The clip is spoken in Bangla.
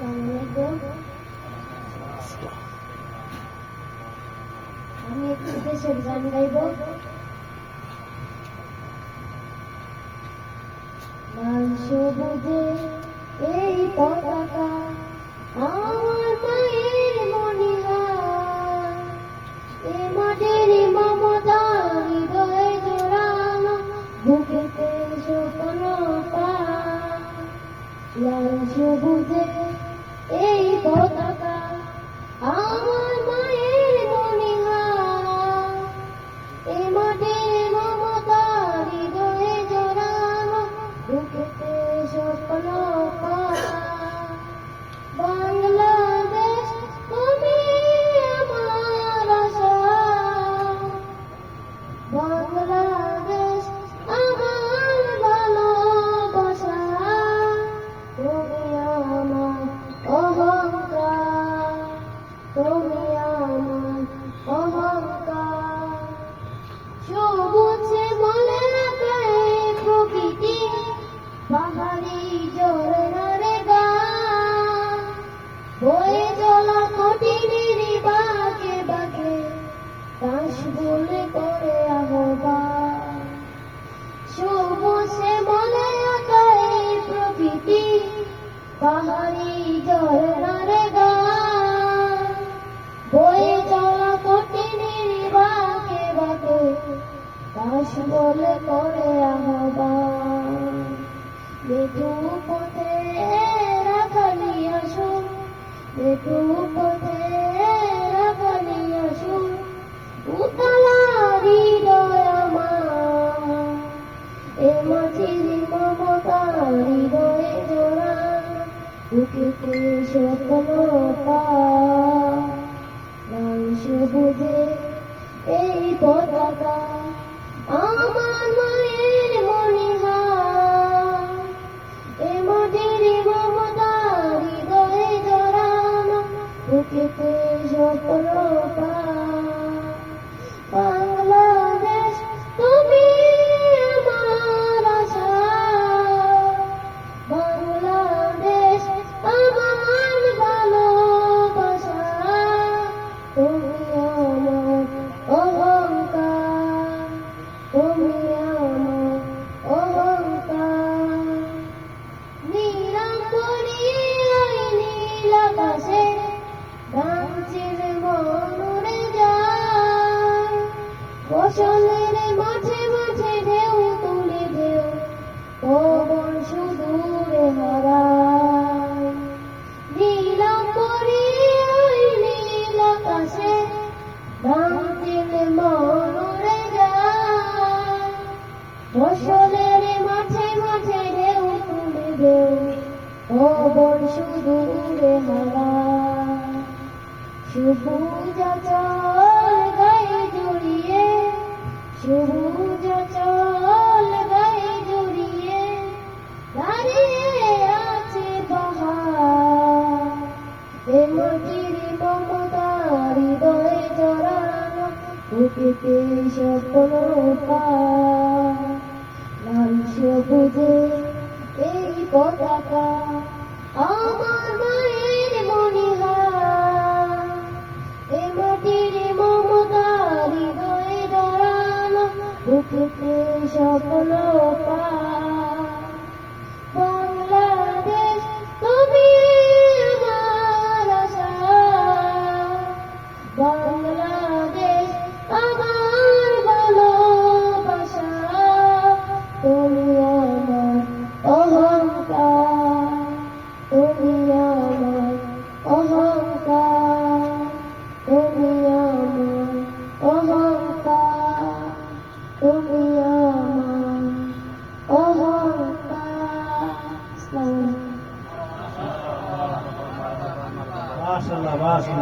আমি একটু দেশের গান গাইব। লাল সবুজে এই পতাকা আমার মায়ের মনিহার, এ মাটির মমতা হৃদয়ে জোড়ানো, বুকেতে স্বপ্ন পায়। লাল সবুজে এই পতাকা আমার মায়ের মনিহার, এ মাটির মমতা হৃদয়ে জোড়ানো, বুকেতে স্বপ্ন পায়। বাংলাদেশ তুমি আমার আশা, বাংলাদেশ আমার ভালোবাসা, তুমি আমার অহংকার, তুমি আমার অহংকার। সবুজে মনে রাখায় প্রকৃতি, পাহাড়ি ঝরনার গান, বয়ে চলা কঠিনের বাঁকে বাঁকে, দাস বলে করে আহ্বান। সবুজে মনে রাখায় প্রকৃতি, পাহাড়ি ঝরনার গান, বয়ে চলা কঠিনের বাঁকে বাঁকে, দাস বলে করে আহ্বান। মৃত্যু পথে রাখালি আসুন, মৃত্যু পথে রাখালি আসুন, উতলা হৃদয় আমার, এ মাটির মমতা হৃদয়ে জোড়ানো, বুকেতে স্বপ্ন পায়। লাল সবুজে এই পতাকা আমার মায়ের মনিহার, এ মাটির মমতা হৃদয়ে জোড়ানো, বুকেতে স্বপ্ন পায়। বাংলাদেশ তুমি আমার আশা, বাংলাদেশ আমার ভালোবাসা, তুমি আমার অহংকার, তুমি আমার অহংকার। নীলাম্বরী নীল আকাশে গামচির মনুরে যায়, ফসলের মাঝে মাঝে ঢেউ তুলে ঢেউ পবন সুদূরে হারায়। নীলাম্বরী নীল আকাশে গামচির মনুরে যায়, ফসলের মাঝে মাঝে ঢেউ তুলে ঢেউ পবন সুদূরে হারায়। সবুজ আঁচল গায়ে জড়িয়ে, সবুজ আঁচল গায়ে জড়িয়ে, দাঁড়িয়ে আছে পাহাড়, এ মাটির মমতা হৃদয়ে জড়ানো, বুকেতে স্বপ্ন পায়। লাল সবুজে এই পতাকা আমার মায়ের মনিহার, এ মাটির মমতা হৃদয়ে জড়ানো, বুকেতে স্বপ্ন পায়। বাংলাদেশ তুমি আমার আশা, বাংলাদেশ আমার ভালোবাসা, তুমি আমার অহংকার, তুমি আমার অহংকার, তুমি আমার অহংকার, তুমি আমার অহংকার। আসসালামু আলাইকুম। মাশাআল্লাহ মাশাআল্লাহ।